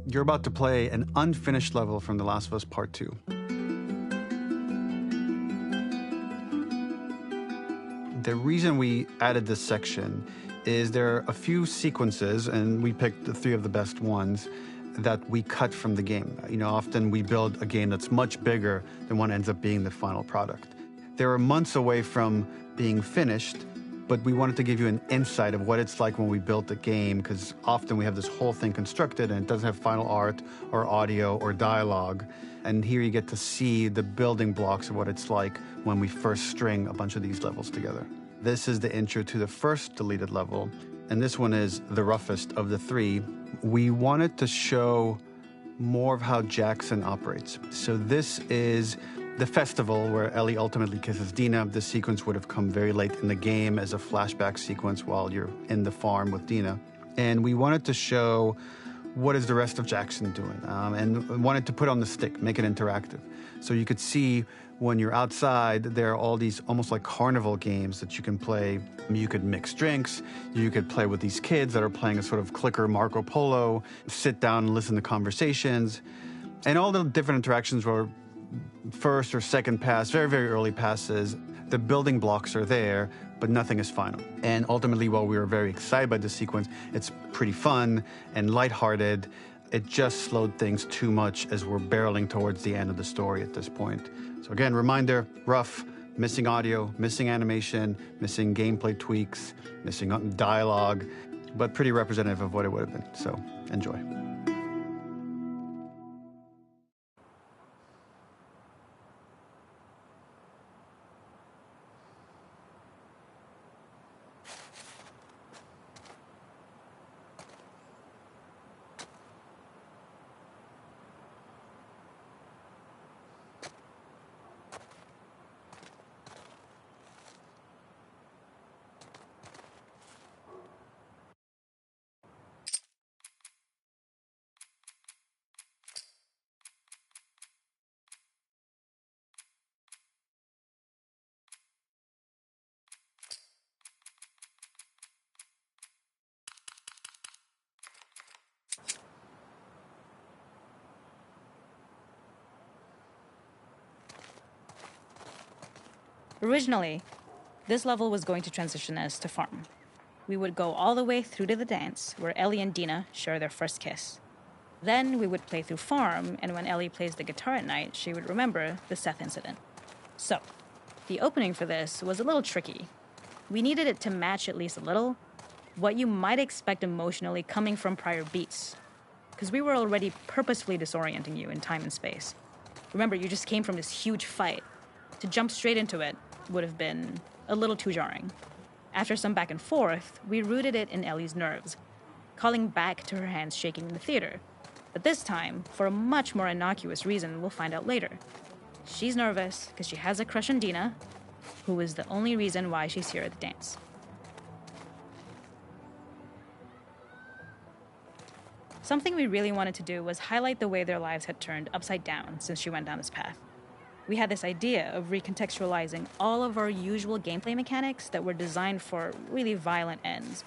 You're about to play an unfinished level from The Last of Us Part 2. The reason we added this section is there are a few sequences, and we picked the 3 of the best ones, that we cut from the game. Often we build a game that's much bigger than what ends up being the final product. They were months away from being finished, but we wanted to give you an insight of what it's like when we built the game, because often we have this whole thing constructed and it doesn't have final art or audio or dialogue. And here you get to see the building blocks of what it's like when we first string a bunch of these levels together. This is the intro to the first deleted level, and this one is the roughest of the 3. We wanted to show more of how Jackson operates. So this is the festival where Ellie ultimately kisses Dina. This sequence would have come very late in the game as a flashback sequence while you're in the farm with Dina. And we wanted to show what is the rest of Jackson doing, and wanted to put on the stick, make it interactive. So you could see when you're outside, there are all these almost like carnival games that you can play. You could mix drinks, you could play with these kids that are playing a sort of clicker Marco Polo, sit down and listen to conversations. And all the different interactions were first or second pass, very, very early passes. The building blocks are there, but nothing is final. And ultimately, while we were very excited by this sequence, it's pretty fun and lighthearted. It just slowed things too much as we're barreling towards the end of the story at this point. So again, reminder, rough, missing audio, missing animation, missing gameplay tweaks, missing dialogue, but pretty representative of what it would have been. So enjoy. Originally, this level was going to transition us to farm. We would go all the way through to the dance, where Ellie and Dina share their first kiss. Then we would play through farm, and when Ellie plays the guitar at night, she would remember the Seth incident. So, the opening for this was a little tricky. We needed it to match at least a little what you might expect emotionally coming from prior beats, because we were already purposefully disorienting you in time and space. Remember, you just came from this huge fight. To jump straight into it would have been a little too jarring. After some back and forth, we rooted it in Ellie's nerves, calling back to her hands shaking in the theater. But this time, for a much more innocuous reason we'll find out later. She's nervous because she has a crush on Dina, who is the only reason why she's here at the dance. Something we really wanted to do was highlight the way their lives had turned upside down since she went down this path. We had this idea of recontextualizing all of our usual gameplay mechanics that were designed for really violent ends.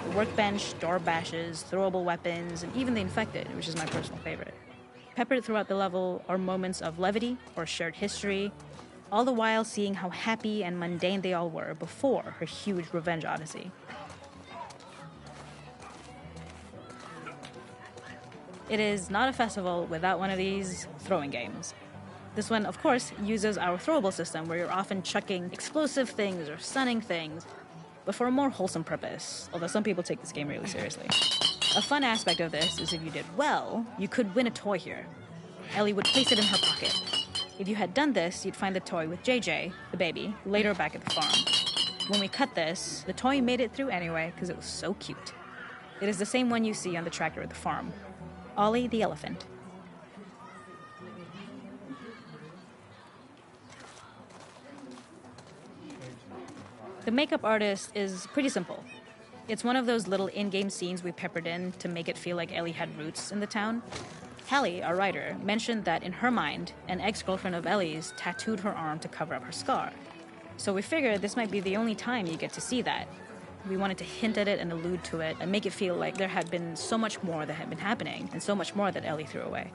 The workbench, door bashes, throwable weapons, and even the infected, which is my personal favorite. Peppered throughout the level are moments of levity or shared history, all the while seeing how happy and mundane they all were before her huge revenge odyssey. It is not a festival without one of these throwing games. This one, of course, uses our throwable system where you're often chucking explosive things or stunning things, but for a more wholesome purpose, although some people take this game really seriously. A fun aspect of this is if you did well, you could win a toy here. Ellie would place it in her pocket. If you had done this, you'd find the toy with JJ, the baby, later back at the farm. When we cut this, the toy made it through anyway because it was so cute. It is the same one you see on the tractor at the farm. Ollie the elephant. The makeup artist is pretty simple. It's one of those little in-game scenes we peppered in to make it feel like Ellie had roots in the town. Hallie, our writer, mentioned that in her mind, an ex-girlfriend of Ellie's tattooed her arm to cover up her scar. So we figured this might be the only time you get to see that. We wanted to hint at it and allude to it and make it feel like there had been so much more that had been happening and so much more that Ellie threw away.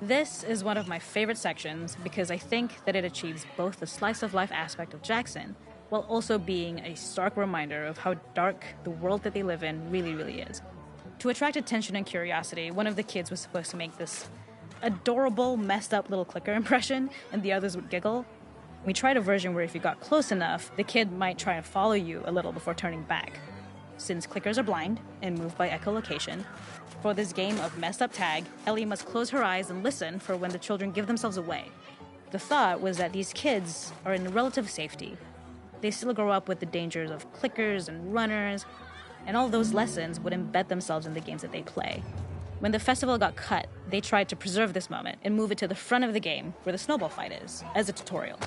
This is one of my favorite sections because I think that it achieves both the slice-of-life aspect of Jackson while also being a stark reminder of how dark the world that they live in really, really is. To attract attention and curiosity, one of the kids was supposed to make this adorable, messed-up little clicker impression, and the others would giggle. We tried a version where if you got close enough, the kid might try and follow you a little before turning back. Since clickers are blind and move by echolocation, for this game of messed up tag, Ellie must close her eyes and listen for when the children give themselves away. The thought was that these kids are in relative safety. They still grow up with the dangers of clickers and runners, and all those lessons would embed themselves in the games that they play. When the festival got cut, they tried to preserve this moment and move it to the front of the game where the snowball fight is, as a tutorial.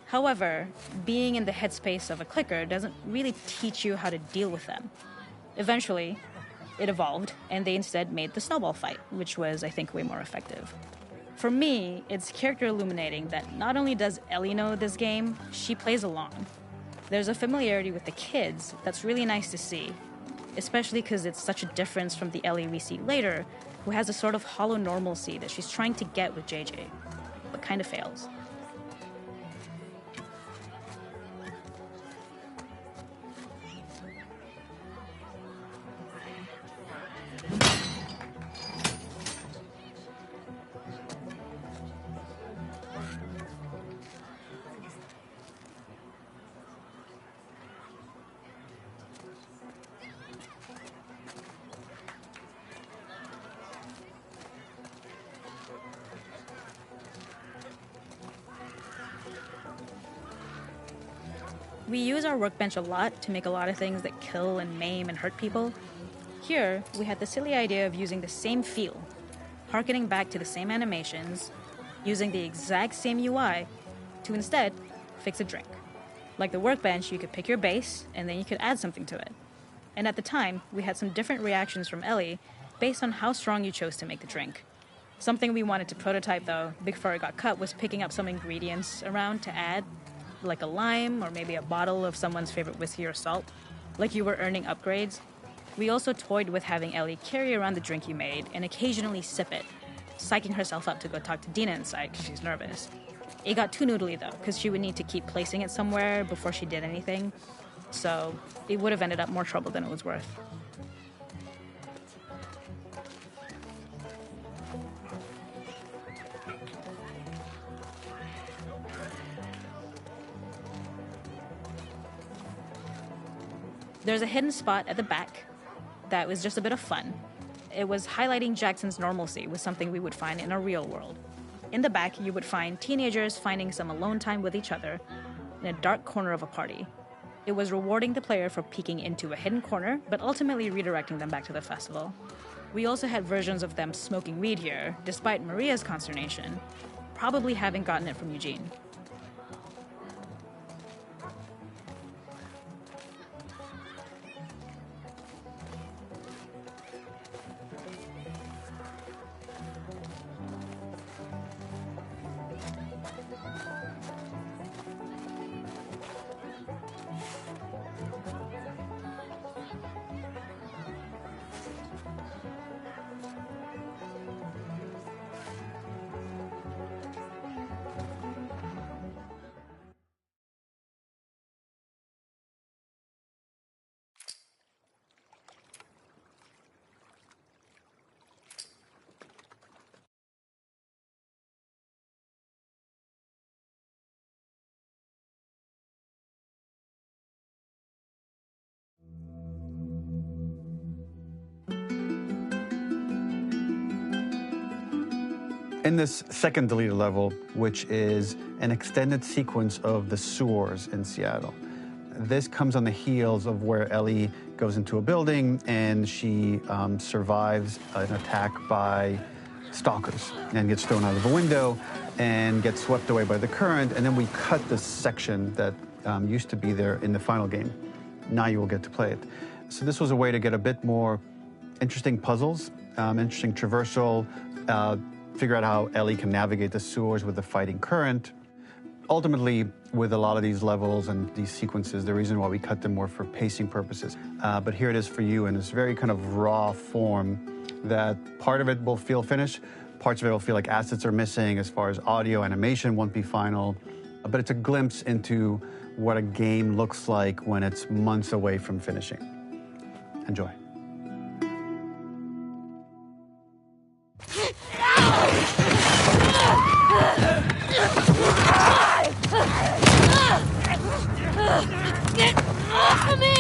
However, being in the headspace of a clicker doesn't really teach you how to deal with them. Eventually, it evolved, and they instead made the snowball fight, which was, I think, way more effective. For me, it's character illuminating that not only does Ellie know this game, she plays along. There's a familiarity with the kids that's really nice to see, especially because it's such a difference from the Ellie we see later, who has a sort of hollow normalcy that she's trying to get with JJ, but kind of fails. We use our workbench a lot to make a lot of things that kill and maim and hurt people. Here, we had the silly idea of using the same feel, harkening back to the same animations, using the exact same UI to instead fix a drink. Like the workbench, you could pick your base, and then you could add something to it. And at the time, we had some different reactions from Ellie based on how strong you chose to make the drink. Something we wanted to prototype, though, before it got cut, was picking up some ingredients around to add, like a lime or maybe a bottle of someone's favorite whiskey or salt, like you were earning upgrades. We also toyed with having Ellie carry around the drink you made and occasionally sip it, psyching herself up to go talk to Dina inside because she's nervous. It got too noodly though, because she would need to keep placing it somewhere before she did anything, so it would have ended up more trouble than it was worth. There's a hidden spot at the back that was just a bit of fun. It was highlighting Jackson's normalcy with something we would find in a real world. In the back, you would find teenagers finding some alone time with each other in a dark corner of a party. It was rewarding the player for peeking into a hidden corner, but ultimately redirecting them back to the festival. We also had versions of them smoking weed here, despite Maria's consternation, probably having gotten it from Eugene. In this second deleted level, which is an extended sequence of the sewers in Seattle, this comes on the heels of where Ellie goes into a building and she survives an attack by stalkers and gets thrown out of a window and gets swept away by the current. And then we cut this section that used to be there in the final game. Now you will get to play it. So this was a way to get a bit more interesting puzzles, interesting traversal, figure out how Ellie can navigate the sewers with the fighting current. Ultimately, with a lot of these levels and these sequences, the reason why we cut them were for pacing purposes. But here it is for you in this very kind of raw form that part of it will feel finished, parts of it will feel like assets are missing as far as audio, animation won't be final. But it's a glimpse into what a game looks like when it's months away from finishing. Enjoy. Get off of me!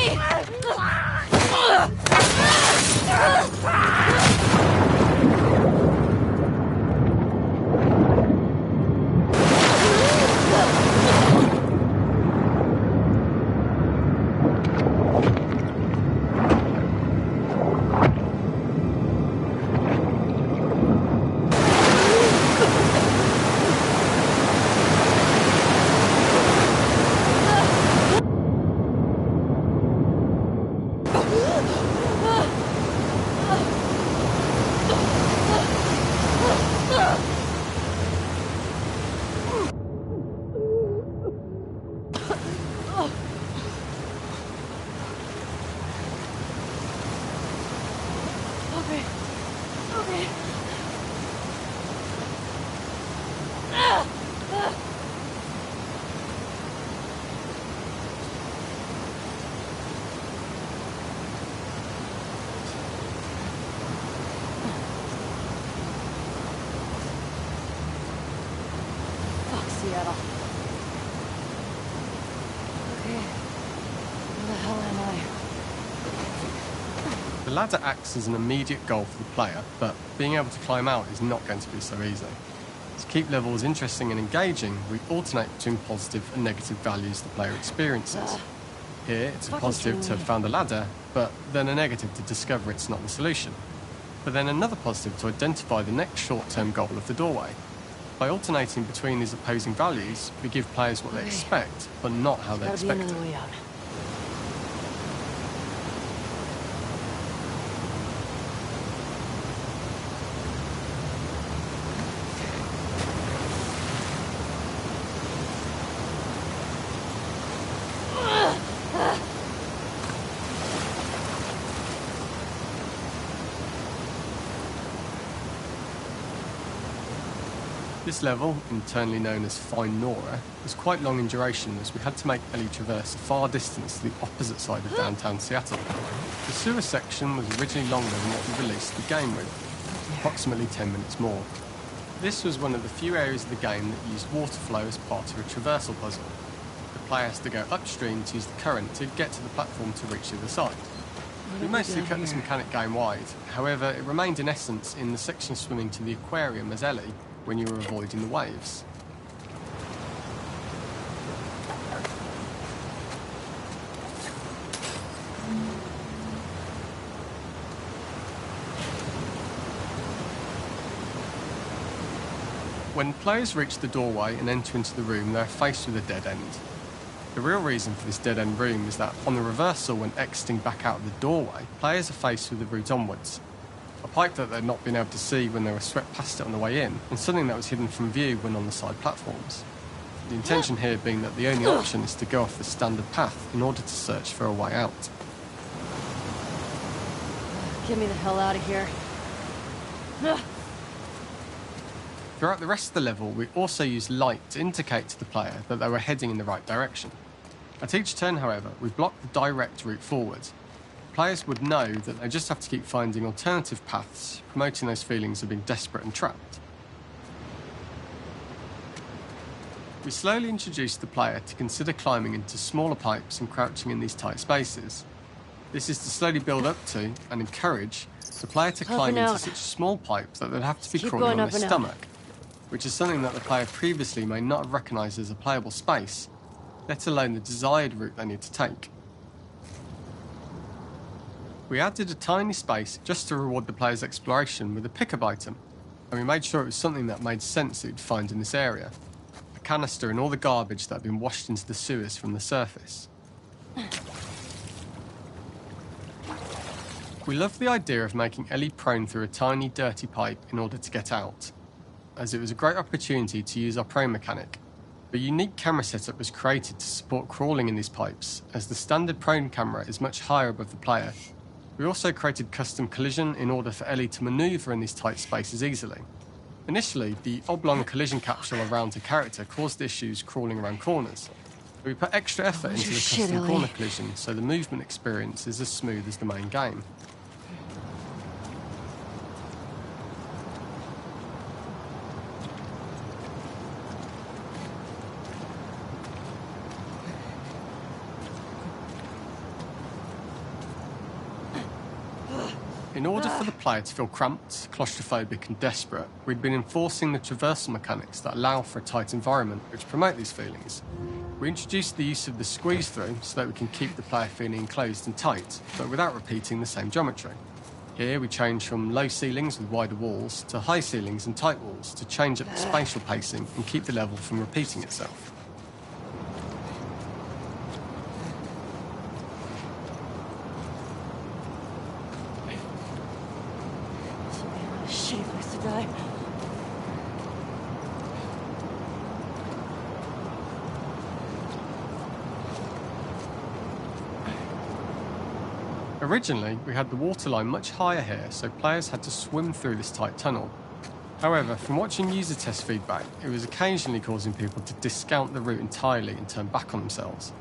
Seattle. Okay. Where the hell am I? The ladder acts as an immediate goal for the player, but being able to climb out is not going to be so easy. To keep levels interesting and engaging, we alternate between positive and negative values the player experiences. Here, it's a positive to have found a ladder, but then a negative to discover it's not the solution. But then another positive to identify the next short-term goal of the doorway. By alternating between these opposing values, we give players what they expect, but not how they expect it. This level, internally known as Find Nora, was quite long in duration as we had to make Ellie traverse a far distance to the opposite side of downtown Seattle. The sewer section was originally longer than what we released the game with, approximately 10 minutes more. This was one of the few areas of the game that used water flow as part of a traversal puzzle. The player has to go upstream to use the current to get to the platform to reach the other side. We mostly cut this mechanic game-wide, however it remained in essence in the section swimming to the aquarium as Ellie, when you were avoiding the waves. When players reach the doorway and enter into the room, they're faced with a dead end. The real reason for this dead-end room is that on the reversal when exiting back out of the doorway, players are faced with the route onwards. A pipe that they'd not been able to see when they were swept past it on the way in, and something that was hidden from view when on the side platforms. The intention here being that the only option is to go off the standard path in order to search for a way out. Get me the hell out of here. Throughout the rest of the level, we also used light to indicate to the player that they were heading in the right direction. At each turn, however, we've blocked the direct route forward. Players would know that they just have to keep finding alternative paths, promoting those feelings of being desperate and trapped. We slowly introduced the player to consider climbing into smaller pipes and crouching in these tight spaces. This is to slowly build up to, and encourage, the player to climb into such a small pipe that they'd have to be crawling on their stomach, which is something that the player previously may not have recognised as a playable space, let alone the desired route they need to take. We added a tiny space just to reward the player's exploration with a pick-up item, and we made sure it was something that made sense that you'd find in this area. A canister and all the garbage that had been washed into the sewers from the surface. We loved the idea of making Ellie prone through a tiny, dirty pipe in order to get out, as it was a great opportunity to use our prone mechanic. A unique camera setup was created to support crawling in these pipes, as the standard prone camera is much higher above the player. We also created custom collision in order for Ellie to manoeuvre in these tight spaces easily. Initially, the oblong collision capsule around her character caused issues crawling around corners. We put extra effort into the custom corner collision, so the movement experience is as smooth as the main game. In order for the player to feel cramped, claustrophobic and desperate, we'd been enforcing the traversal mechanics that allow for a tight environment which promote these feelings. We introduced the use of the squeeze through so that we can keep the player feeling enclosed and tight, but without repeating the same geometry. Here we change from low ceilings with wider walls to high ceilings and tight walls to change up the spatial pacing and keep the level from repeating itself. Shitty place to die. Originally, we had the waterline much higher here, so players had to swim through this tight tunnel. However, from watching user test feedback, it was occasionally causing people to discount the route entirely and turn back on themselves.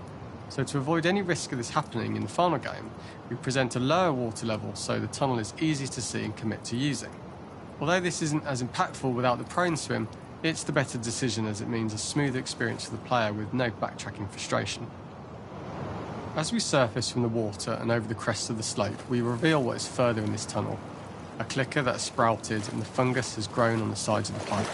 So to avoid any risk of this happening in the final game, we present a lower water level so the tunnel is easy to see and commit to using. Although this isn't as impactful without the prone swim, it's the better decision as it means a smoother experience for the player with no backtracking frustration. As we surface from the water and over the crest of the slope, we reveal what is further in this tunnel. A clicker that has sprouted and the fungus has grown on the sides of the pipe.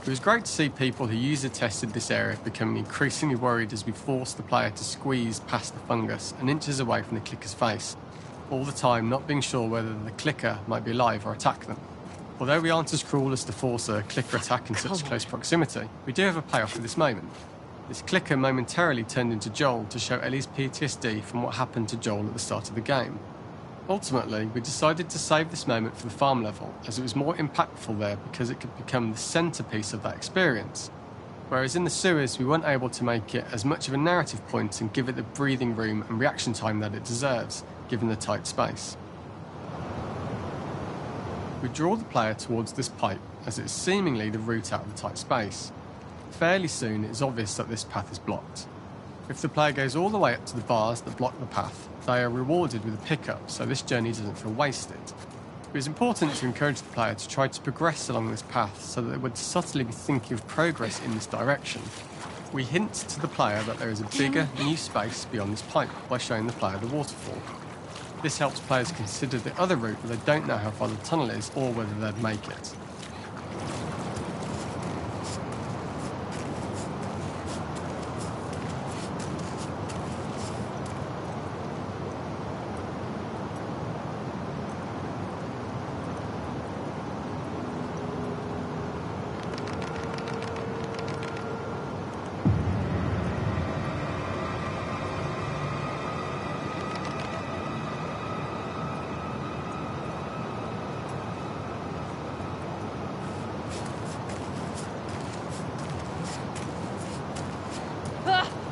It was great to see people who user tested this area becoming increasingly worried as we forced the player to squeeze past the fungus and inches away from the clicker's face, all the time not being sure whether the clicker might be alive or attack them. Although we aren't as cruel as to force a clicker attack in such close proximity, we do have a payoff for this moment. This clicker momentarily turned into Joel to show Ellie's PTSD from what happened to Joel at the start of the game. Ultimately, we decided to save this moment for the farm level, as it was more impactful there because it could become the centrepiece of that experience. Whereas in the sewers, we weren't able to make it as much of a narrative point and give it the breathing room and reaction time that it deserves, given the tight space. We draw the player towards this pipe, as it's seemingly the route out of the tight space. Fairly soon, it is obvious that this path is blocked. If the player goes all the way up to the bars that block the path, they are rewarded with a pickup, so this journey doesn't feel wasted. It is important to encourage the player to try to progress along this path so that they would subtly be thinking of progress in this direction. We hint to the player that there is a bigger, new space beyond this pipe by showing the player the waterfall. This helps players consider the other route where they don't know how far the tunnel is or whether they'd make it.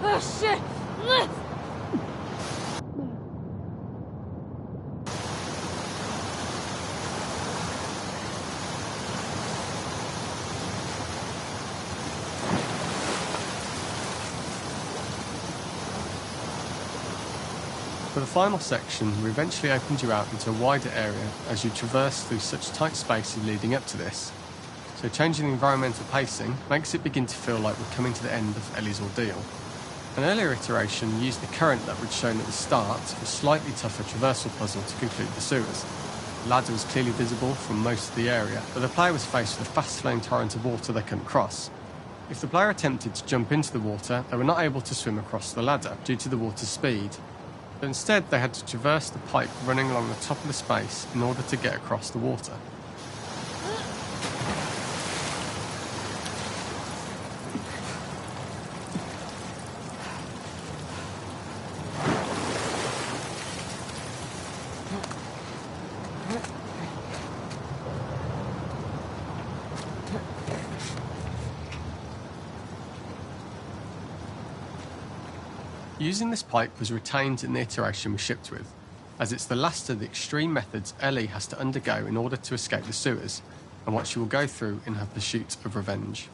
Oh, shit! For the final section, we eventually opened you out into a wider area as you traverse through such tight spaces leading up to this. So changing the environmental pacing makes it begin to feel like we're coming to the end of Ellie's ordeal. An earlier iteration used the current that we'd shown at the start for a slightly tougher traversal puzzle to conclude the sewers. The ladder was clearly visible from most of the area, but the player was faced with a fast-flowing torrent of water they couldn't cross. If the player attempted to jump into the water, they were not able to swim across the ladder due to the water's speed. But instead they had to traverse the pipe running along the top of the space in order to get across the water. Using this pipe was retained in the iteration we shipped with, as it's the last of the extreme methods Ellie has to undergo in order to escape the sewers, and what she will go through in her pursuit of revenge.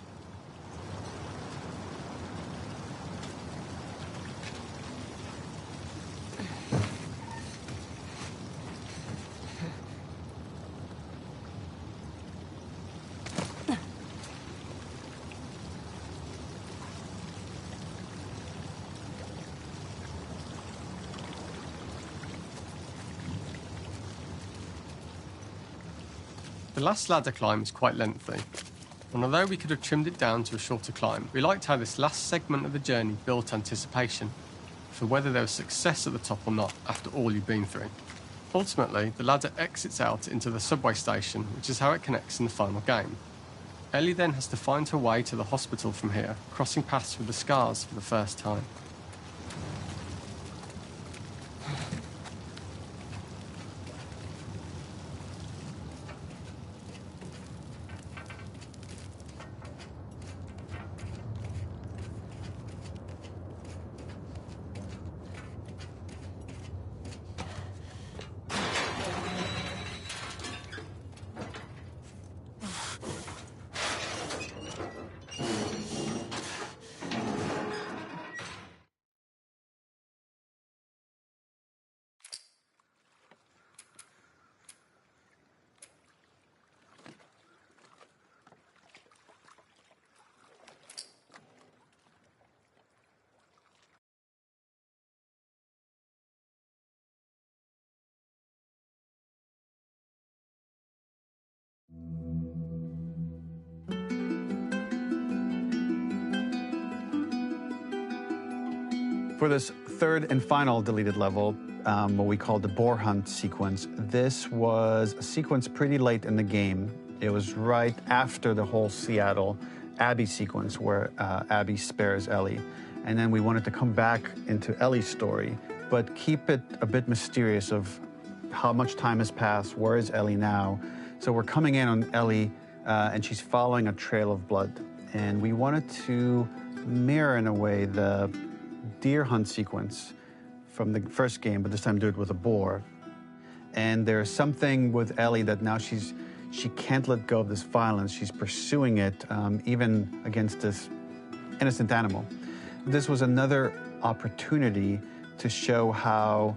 The last ladder climb is quite lengthy, and although we could have trimmed it down to a shorter climb, we liked how this last segment of the journey built anticipation for whether there was success at the top or not after all you've been through. Ultimately, the ladder exits out into the subway station, which is how it connects in the final game. Ellie then has to find her way to the hospital from here, crossing paths with the scars for the first time. For this third and final deleted level, what we call the boar hunt sequence, this was a sequence pretty late in the game. It was right after the whole Seattle Abby sequence where Abby spares Ellie. And then we wanted to come back into Ellie's story, but keep it a bit mysterious of how much time has passed, where is Ellie now? So we're coming in on Ellie, and she's following a trail of blood. And we wanted to mirror, in a way, the deer hunt sequence from the first game, but this time do it with a boar. And there's something with Ellie that now she can't let go of this violence. She's pursuing it, even against this innocent animal. This was another opportunity to show how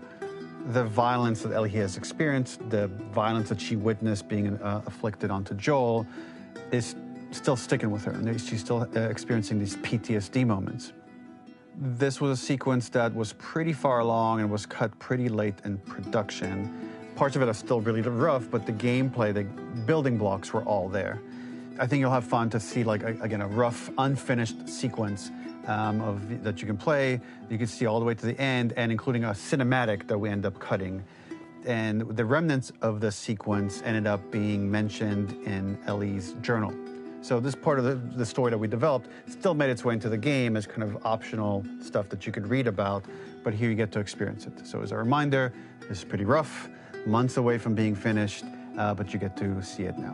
the violence that Ellie has experienced, the violence that she witnessed being afflicted onto Joel, is still sticking with her, and she's still experiencing these PTSD moments. This was a sequence that was pretty far along and was cut pretty late in production. Parts of it are still really rough, but the gameplay, the building blocks were all there. I think you'll have fun to see, like, again, a rough, unfinished sequence that you can play. You can see all the way to the end, and including a cinematic that we end up cutting. And the remnants of the sequence ended up being mentioned in Ellie's journal. So this part of the story that we developed still made its way into the game as kind of optional stuff that you could read about, but here you get to experience it. So as a reminder, this is pretty rough, months away from being finished, but you get to see it now.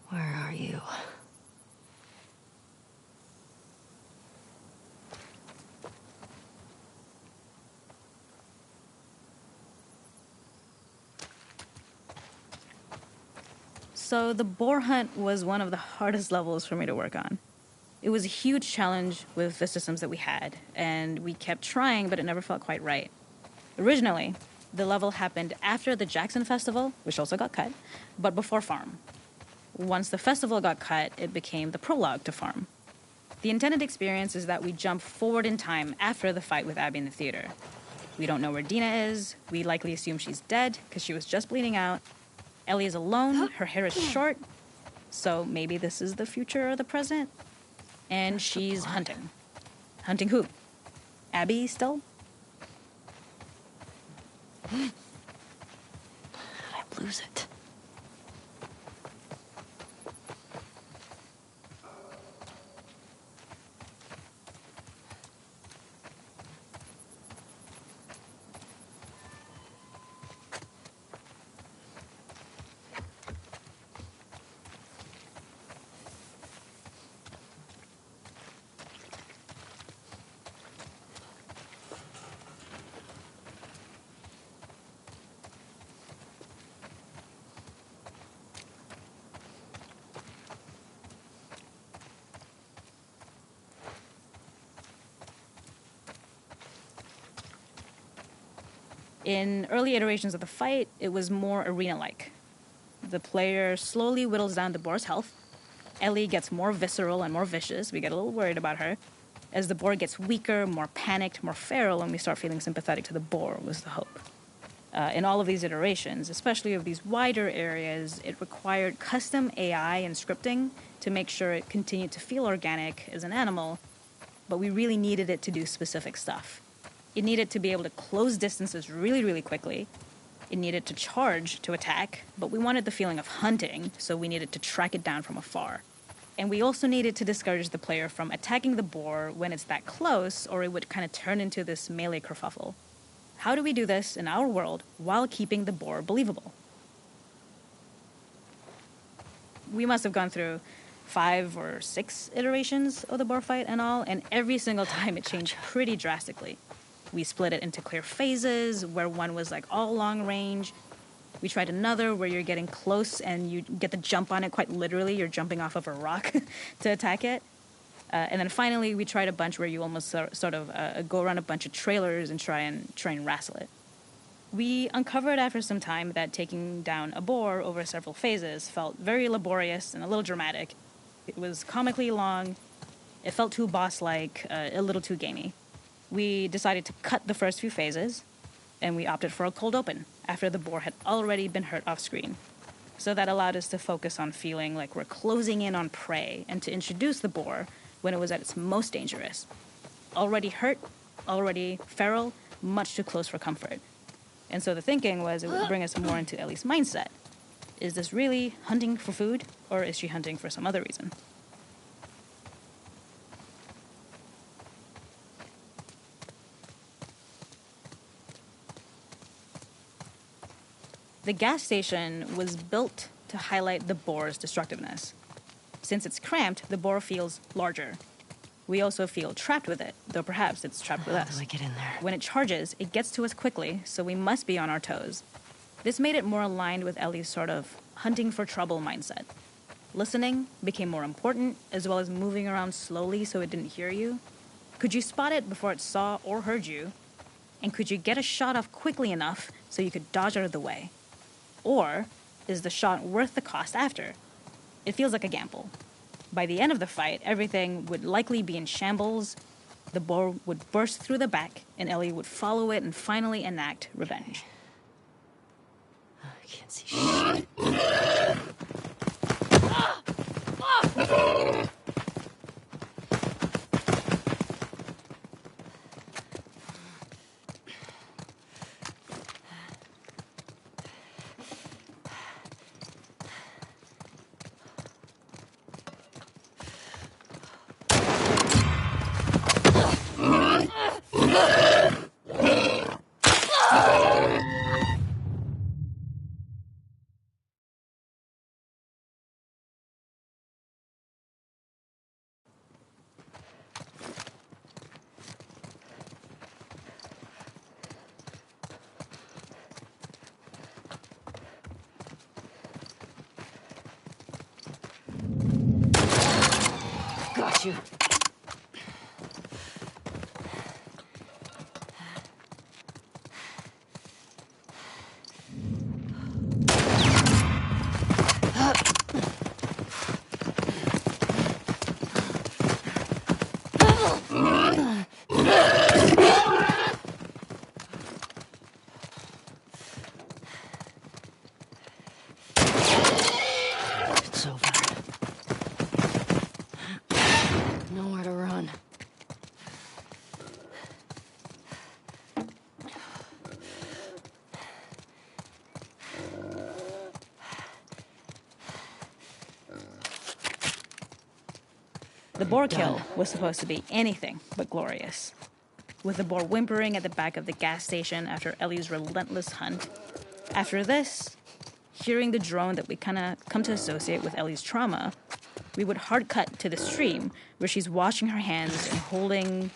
Where are you? So the boar hunt was one of the hardest levels for me to work on. It was a huge challenge with the systems that we had, and we kept trying, but it never felt quite right. Originally, the level happened after the Jackson Festival, which also got cut, but before Farm. Once the festival got cut, it became the prologue to Farm. The intended experience is that we jump forward in time after the fight with Abby in the theater. We don't know where Dina is. We likely assume she's dead because she was just bleeding out. Ellie is alone. Her hair is short. So maybe this is the future or the present. And she's hunting. Hunting who? Abby still? I lose it. In early iterations of the fight, it was more arena-like. The player slowly whittles down the boar's health. Ellie gets more visceral and more vicious. We get a little worried about her. As the boar gets weaker, more panicked, more feral, and we start feeling sympathetic to the boar was the hope. In all of these iterations, especially of these wider areas, it required custom AI and scripting to make sure it continued to feel organic as an animal, but we really needed it to do specific stuff. It needed to be able to close distances really, really quickly. It needed to charge to attack, but we wanted the feeling of hunting, so we needed to track it down from afar. And we also needed to discourage the player from attacking the boar when it's that close, or it would kind of turn into this melee kerfuffle. How do we do this in our world while keeping the boar believable? We must have gone through 5 or 6 iterations of the boar fight and all, and every single time it changed pretty drastically. We split it into clear phases, where one was like all long range. We tried another where you're getting close and you get the jump on it quite literally. You're jumping off of a rock to attack it. And then finally, we tried a bunch where you almost sort of go around a bunch of trailers and try and wrestle it. We uncovered after some time that taking down a boar over several phases felt very laborious and a little dramatic. It was comically long. It felt too boss-like, a little too gamey. We decided to cut the first few phases, and we opted for a cold open after the boar had already been hurt off screen. So that allowed us to focus on feeling like we're closing in on prey and to introduce the boar when it was at its most dangerous. Already hurt, already feral, much too close for comfort. And so the thinking was it would bring us more into Ellie's mindset. Is this really hunting for food, or is she hunting for some other reason? The gas station was built to highlight the boar's destructiveness. Since it's cramped, the boar feels larger. We also feel trapped with it, though perhaps it's trapped with us. How do I get in there? When it charges, it gets to us quickly, so we must be on our toes. This made it more aligned with Ellie's sort of hunting for trouble mindset. Listening became more important, as well as moving around slowly so it didn't hear you. Could you spot it before it saw or heard you? And could you get a shot off quickly enough so you could dodge out of the way? Or is the shot worth the cost after? It feels like a gamble. By the end of the fight, everything would likely be in shambles. The boar would burst through the back, and Ellie would follow it and finally enact revenge. I can't see shit. Got you. It's over. Nowhere to run. The boar kill was supposed to be anything but glorious. With the boar whimpering at the back of the gas station after Ellie's relentless hunt. After this, hearing the drone that we kind of come to associate with Ellie's trauma, we would hard cut to the stream where she's washing her hands and holding...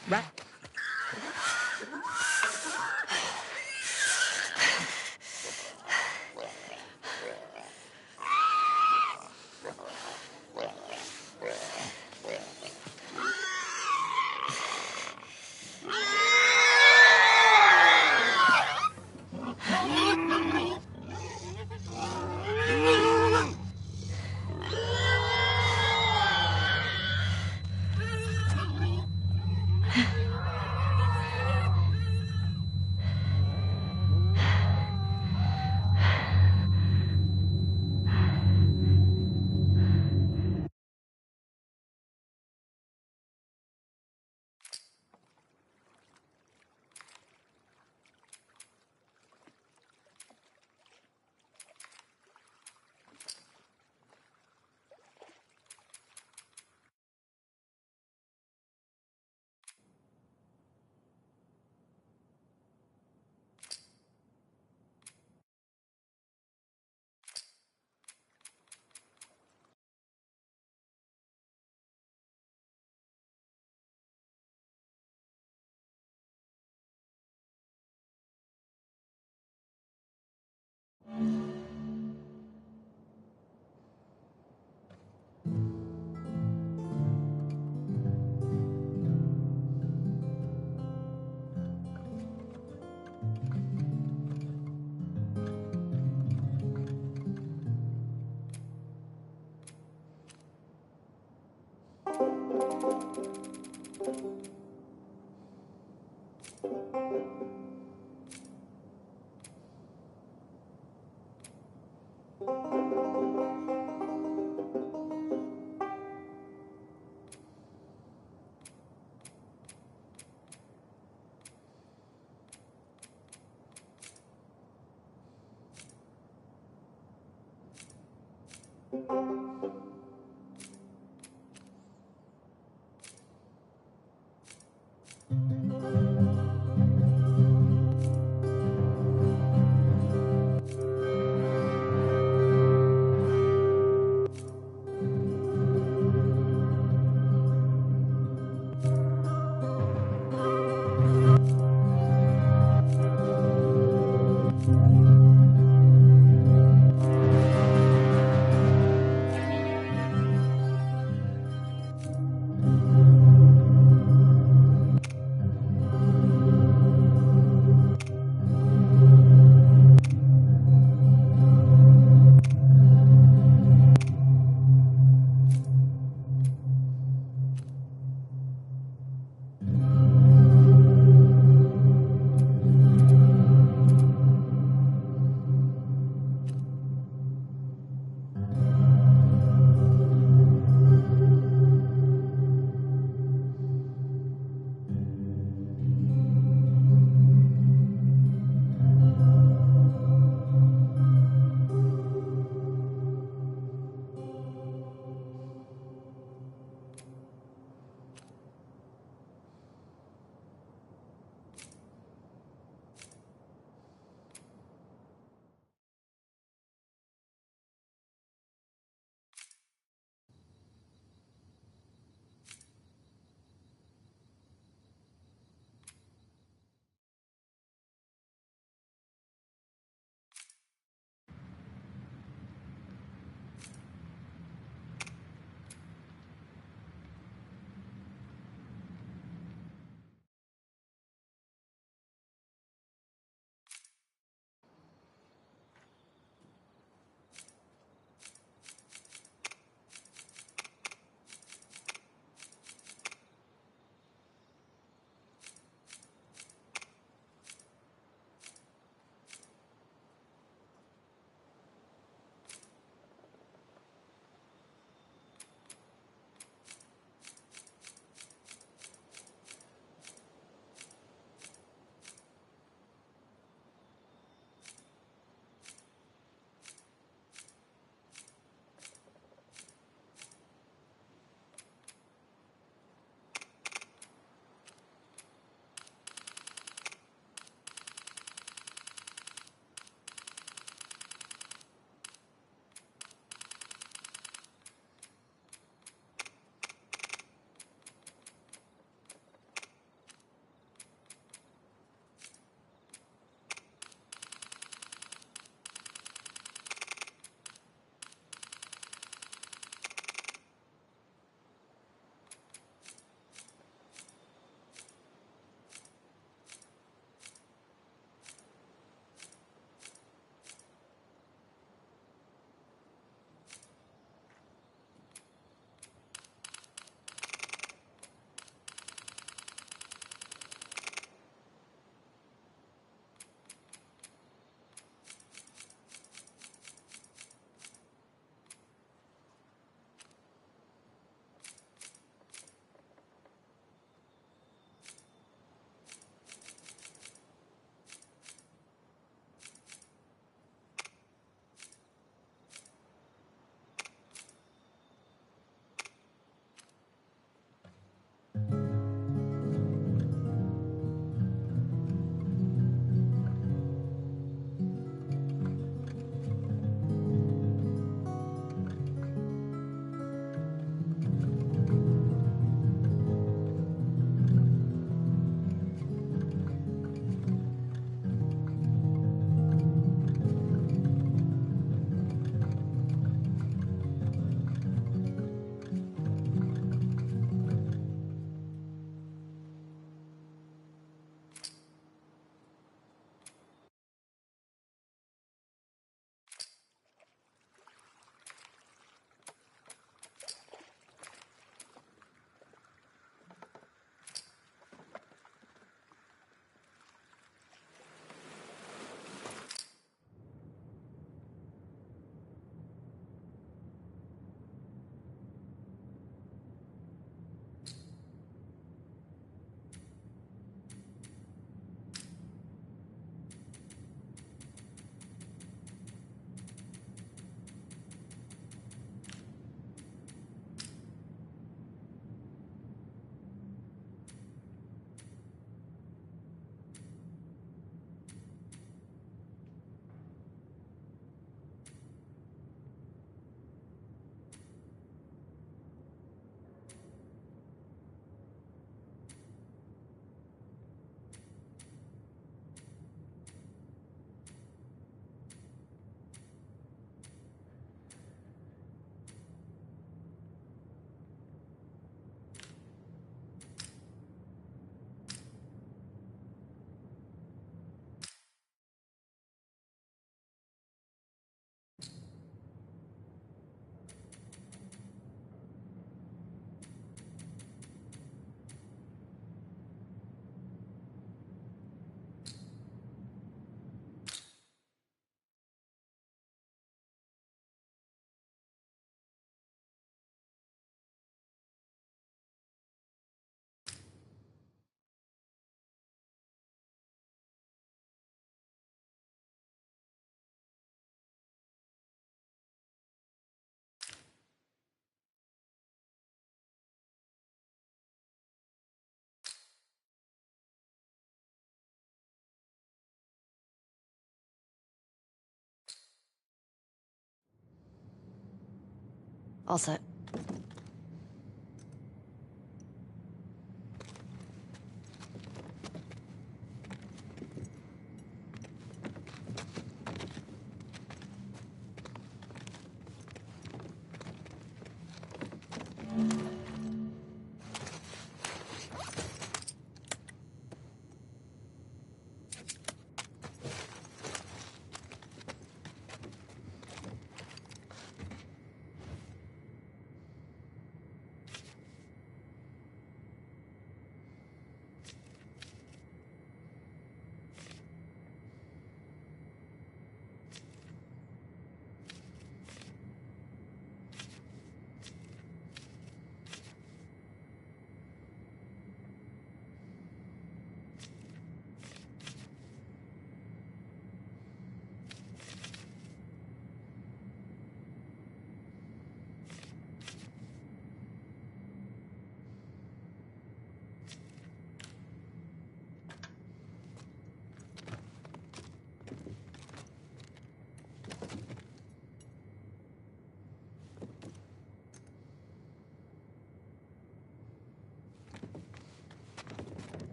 All set.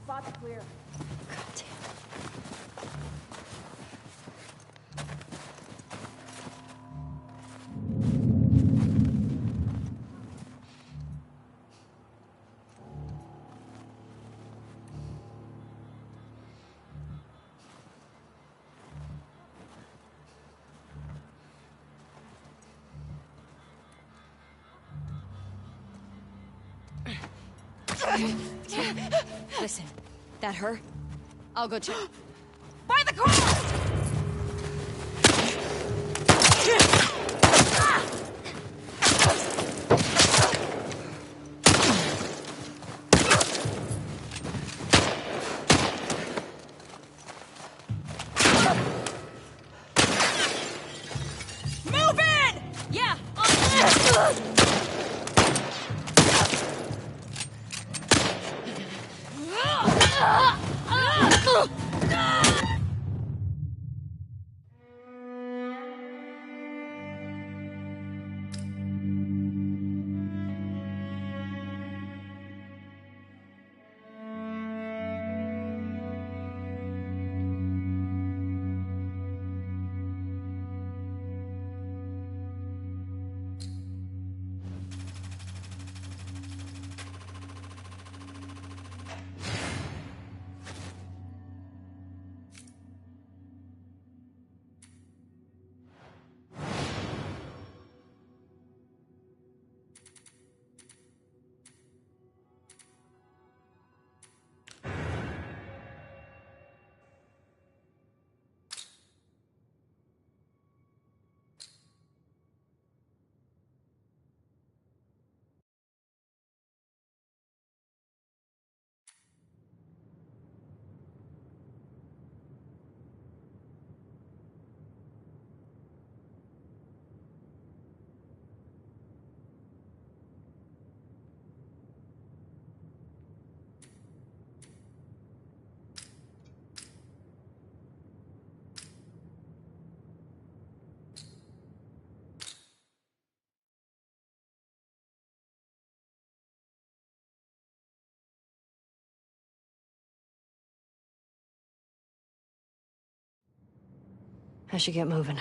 Spot's clear. God damn. Listen, that her? I'll go check. By the car! Move in! Yeah, on I should get moving.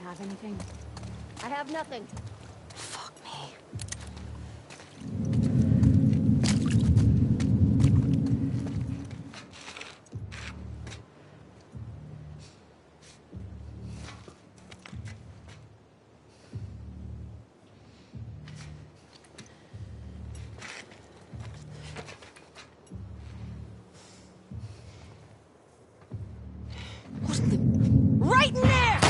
Have anything? I have nothing. Fuck me. What the? Right in there!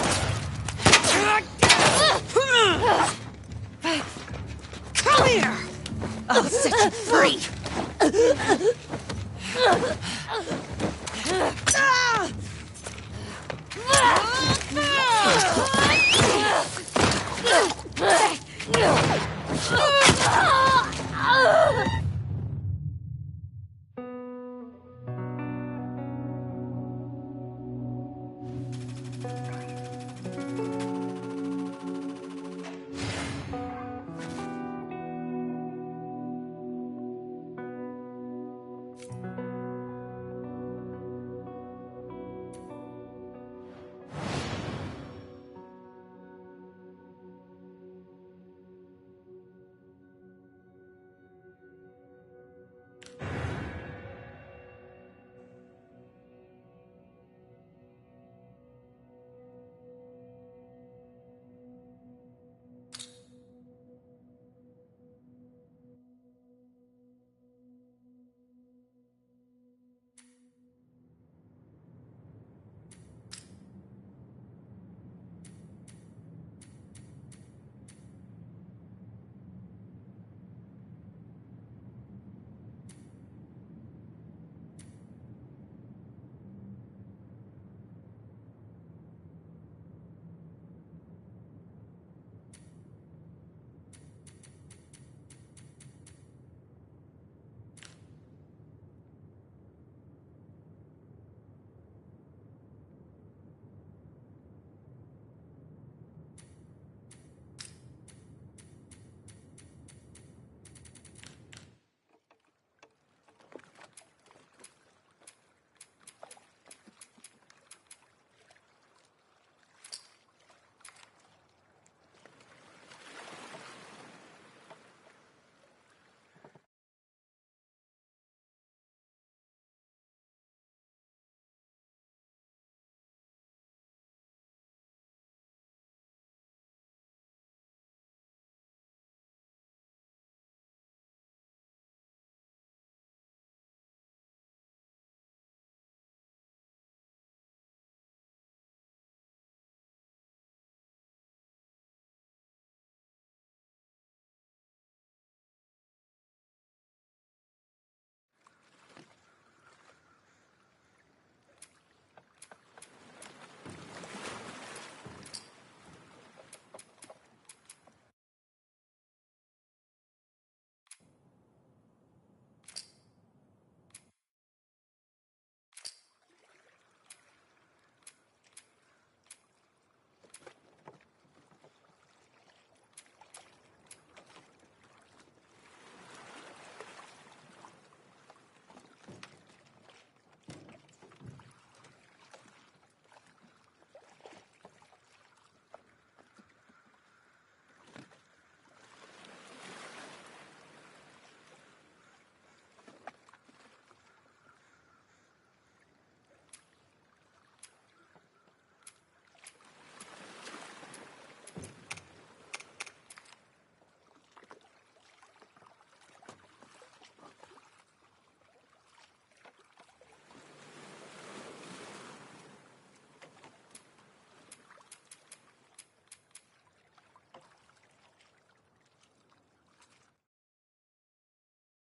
Come here! I'll set you free!